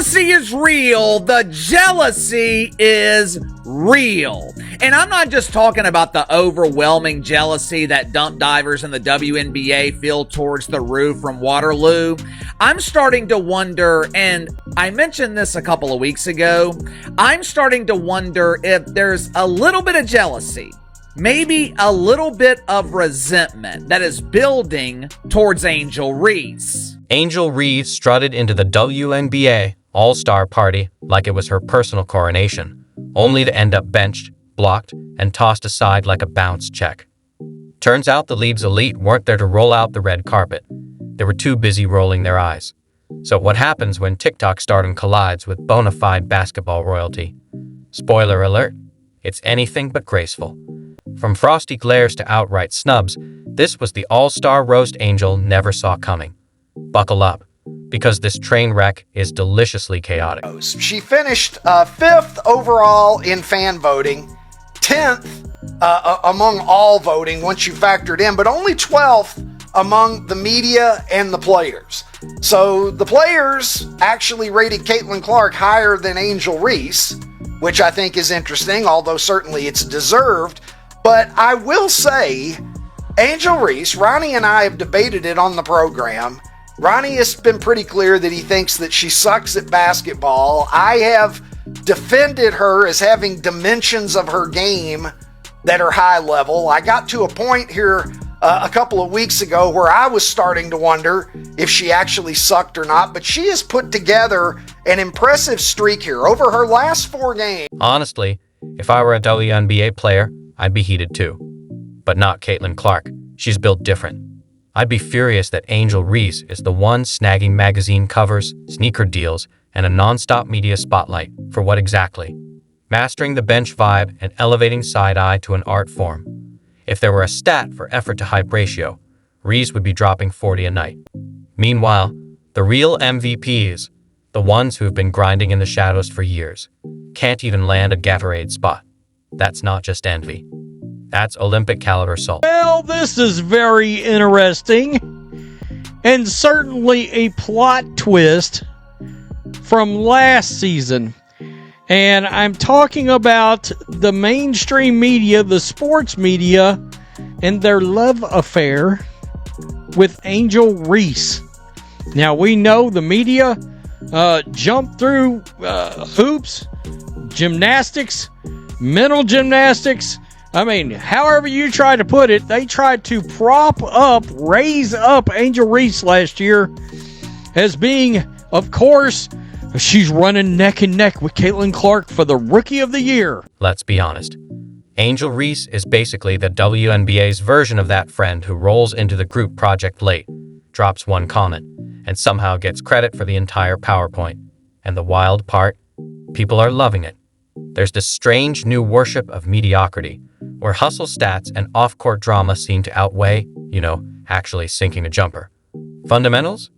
Jealousy is real. The jealousy is real. And I'm not just talking about the overwhelming jealousy that dump divers in the WNBA feel towards the Roo from Waterloo. I'm starting to wonder, and I mentioned this a couple of weeks ago, I'm starting to wonder if there's a little bit of jealousy, maybe a little bit of resentment that is building towards Angel Reese. Angel Reese strutted into the WNBA All-Star party like it was her personal coronation, only to end up benched, blocked, and tossed aside like a bounce check. Turns out the league's elite weren't there to roll out the red carpet. They were too busy rolling their eyes. So what happens when TikTok stardom collides with bona fide basketball royalty? Spoiler alert, it's anything but graceful. From frosty glares to outright snubs, this was the all-star roast Angel never saw coming. Buckle up, because this train wreck is deliciously chaotic. She finished 5th overall in fan voting, 10th among all voting once you factored in, but only 12th among the media and the players. So the players actually rated Caitlin Clark higher than Angel Reese, which I think is interesting, although certainly it's deserved. But I will say, Angel Reese, Ronnie and I have debated it on the program. Ronnie has been pretty clear that he thinks that she sucks at basketball. I have defended her as having dimensions of her game that are high level. I got to a point here a couple of weeks ago where I was starting to wonder if she actually sucked or not, but she has put together an impressive streak here over her last 4 games. Honestly, if I were a WNBA player, I'd be heated too. But not Caitlin Clark. She's built different. I'd be furious that Angel Reese is the one snagging magazine covers, sneaker deals, and a non-stop media spotlight. For what exactly? Mastering the bench vibe and elevating side-eye to an art form. If there were a stat for effort to hype ratio, Reese would be dropping 40 a night. Meanwhile, the real MVPs, the ones who have been grinding in the shadows for years, can't even land a Gatorade spot. That's not just envy. That's Olympic caliber salt. Well, this is very interesting, and certainly a plot twist from last season. And I'm talking about the mainstream media, the sports media, and their love affair with Angel Reese. Now, we know the media jumped through hoops, gymnastics, mental gymnastics. I mean, however you try to put it, they tried to raise up Angel Reese last year as being, of course, she's running neck and neck with Caitlin Clark for the Rookie of the Year. Let's be honest. Angel Reese is basically the WNBA's version of that friend who rolls into the group project late, drops one comment, and somehow gets credit for the entire PowerPoint. And the wild part? People are loving it. There's this strange new worship of mediocrity, where hustle stats and off-court drama seem to outweigh, actually sinking a jumper. Fundamentals?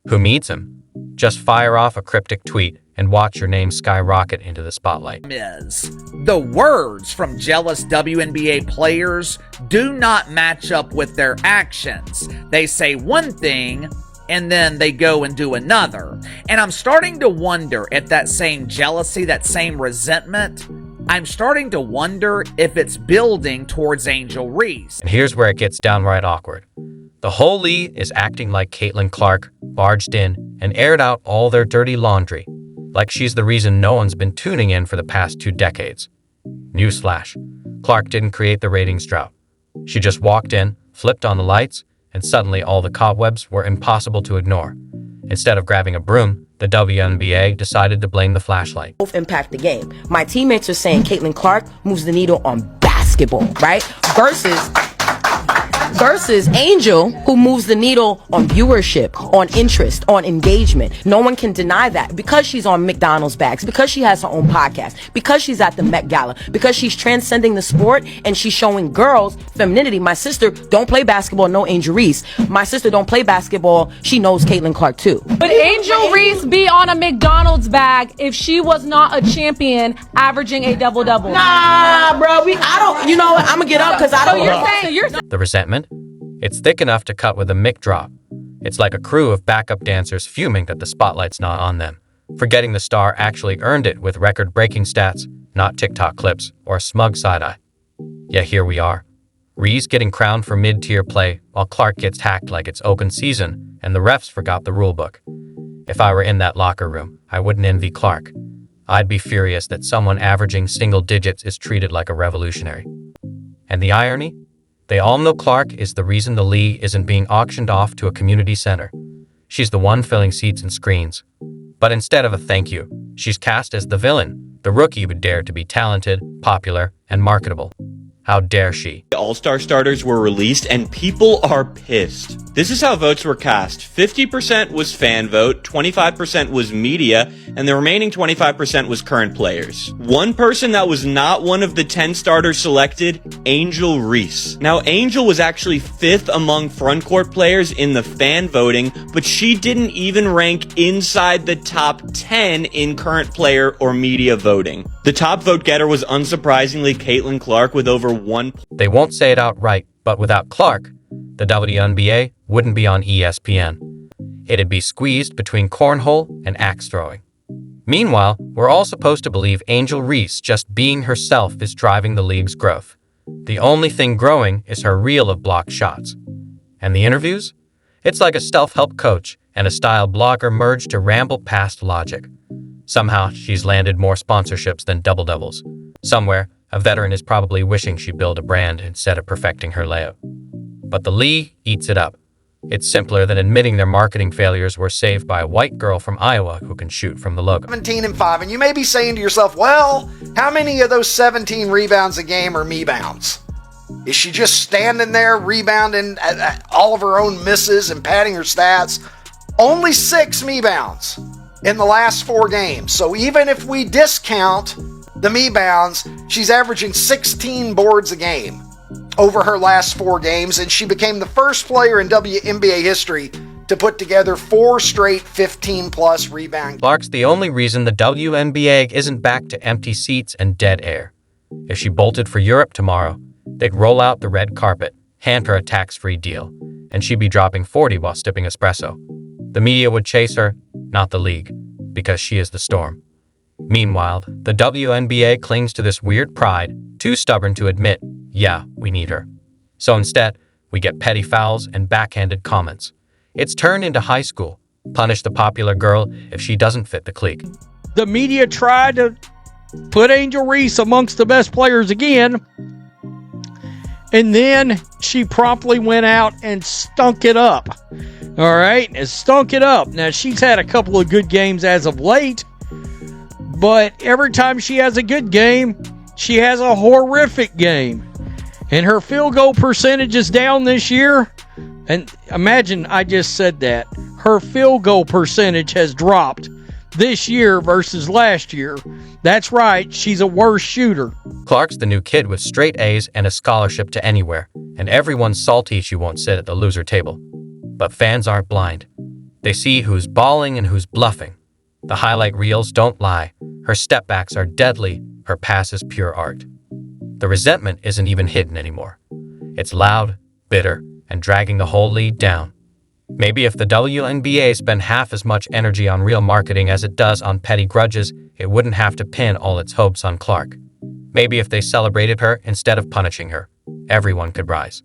Who needs them? Just fire off a cryptic tweet and watch your name skyrocket into the spotlight. The words from jealous WNBA players do not match up with their actions. They say one thing, and then they go and do another. And I'm starting to wonder if that same jealousy, that same resentment, I'm starting to wonder if it's building towards Angel Reese. And here's where it gets downright awkward. The whole league is acting like Caitlin Clark barged in and aired out all their dirty laundry, like she's the reason no one's been tuning in for the past 2 decades. Newsflash, Clark didn't create the ratings drought. She just walked in, flipped on the lights, and suddenly all the cobwebs were impossible to ignore. Instead of grabbing a broom, the WNBA decided to blame the flashlight. Both impact the game. My teammates are saying Caitlin Clark moves the needle on basketball, right? Versus Angel, who moves the needle on viewership, on interest, on engagement. No one can deny that because she's on McDonald's bags, because she has her own podcast, because she's at the Met Gala, because she's transcending the sport and she's showing girls femininity. My sister don't play basketball, no Angel Reese. My sister don't play basketball, she knows Caitlin Clark too. But Angel Reese be on a McDonald's bag if she was not a champion averaging a double-double. Nah, bro, I'm gonna get up because I don't. The resentment? It's thick enough to cut with a mic drop. It's like a crew of backup dancers fuming that the spotlight's not on them. forgetting the star actually earned it with record-breaking stats, not TikTok clips or a smug side-eye. Yet here we are. Reese getting crowned for mid-tier play while Clark gets hacked like it's open season and the refs forgot the rulebook. If I were in that locker room, I wouldn't envy Clark. I'd be furious that someone averaging single digits is treated like a revolutionary. And the irony? They all know Clark is the reason the league isn't being auctioned off to a community center. She's the one filling seats and screens. But instead of a thank you, she's cast as the villain, the rookie who dared to be talented, popular, and marketable. How dare she? All-Star starters were released and people are pissed. This is how votes were cast. 50% was fan vote, 25% was media, and the remaining 25% was current players. One person that was not one of the 10 starters selected, Angel Reese. Now, Angel was actually 5th among frontcourt players in the fan voting, but she didn't even rank inside the top 10 in current player or media voting. The top vote getter was unsurprisingly Caitlin Clark with over 1. They won't say it outright, but without Clark, the WNBA wouldn't be on ESPN. It'd be squeezed between cornhole and axe throwing. Meanwhile, we're all supposed to believe Angel Reese just being herself is driving the league's growth. The only thing growing is her reel of blocked shots. And the interviews? It's like a self-help coach and a style blogger merged to ramble past logic. Somehow, she's landed more sponsorships than double-doubles. Somewhere, a veteran is probably wishing she built a brand instead of perfecting her layout. But the league eats it up. It's simpler than admitting their marketing failures were saved by a white girl from Iowa who can shoot from the logo. 17-5, and you may be saying to yourself, well, how many of those 17 rebounds a game are me-bounds? Is she just standing there rebounding at all of her own misses and padding her stats? Only 6 me-bounds in the last 4 games. So even if we discount the me-bounds, she's averaging 16 boards a game over her last 4 games, and she became the first player in WNBA history to put together 4 straight 15-plus rebound. Clark's the only reason the WNBA isn't back to empty seats and dead air. If she bolted for Europe tomorrow, they'd roll out the red carpet, hand her a tax-free deal, and she'd be dropping 40 while sipping espresso. The media would chase her, not the league, because she is the storm. Meanwhile, the WNBA clings to this weird pride, too stubborn to admit, yeah, we need her. So instead, we get petty fouls and backhanded comments. It's turned into high school. Punish the popular girl if she doesn't fit the clique. The media tried to put Angel Reese amongst the best players again, and then she promptly went out and stunk it up. All right, and stunk it up. Now, she's had a couple of good games as of late, but every time she has a good game, she has a horrific game. And her field goal percentage is down this year. And imagine I just said that. Her field goal percentage has dropped this year versus last year. That's right, she's a worse shooter. Clark's the new kid with straight A's and a scholarship to anywhere, and everyone's salty she won't sit at the loser table. But fans aren't blind. They see who's balling and who's bluffing. The highlight reels don't lie. Her stepbacks are deadly. Her pass is pure art. The resentment isn't even hidden anymore. It's loud, bitter, and dragging the whole league down. Maybe if the WNBA spent half as much energy on real marketing as it does on petty grudges, it wouldn't have to pin all its hopes on Clark. Maybe if they celebrated her instead of punishing her, everyone could rise.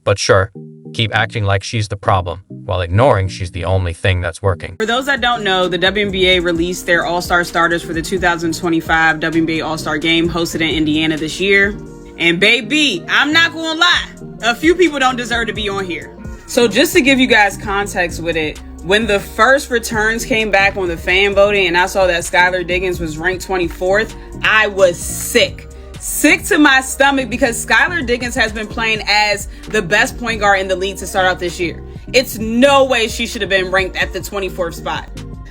But sure, keep acting like she's the problem, while ignoring she's the only thing that's working. For those that don't know, the WNBA released their All-Star starters for the 2025 WNBA All-Star Game hosted in Indiana this year. And baby, I'm not gonna lie, a few people don't deserve to be on here. So just to give you guys context with it, when the first returns came back on the fan voting and I saw that Skylar Diggins was ranked 24th, I was sick. Sick to my stomach because Skylar Diggins has been playing as the best point guard in the league to start out this year. It's no way she should have been ranked at the 24th spot.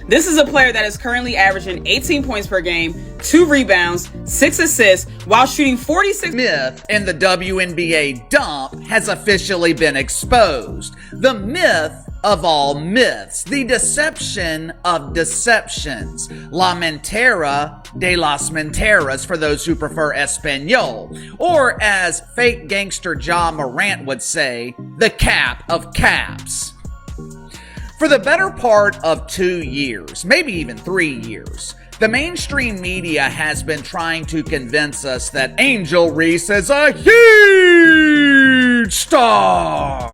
This is a player that is currently averaging 18 points per game, 2 rebounds, 6 assists, while shooting 46. Myth in the WNBA dump has officially been exposed. The myth of all myths, the deception of deceptions, la mentira de las mentiras for those who prefer Espanol, or as fake gangster Ja Morant would say, the cap of caps. For the better part of 2 years, maybe even 3 years, the mainstream media has been trying to convince us that Angel Reese is a huge star.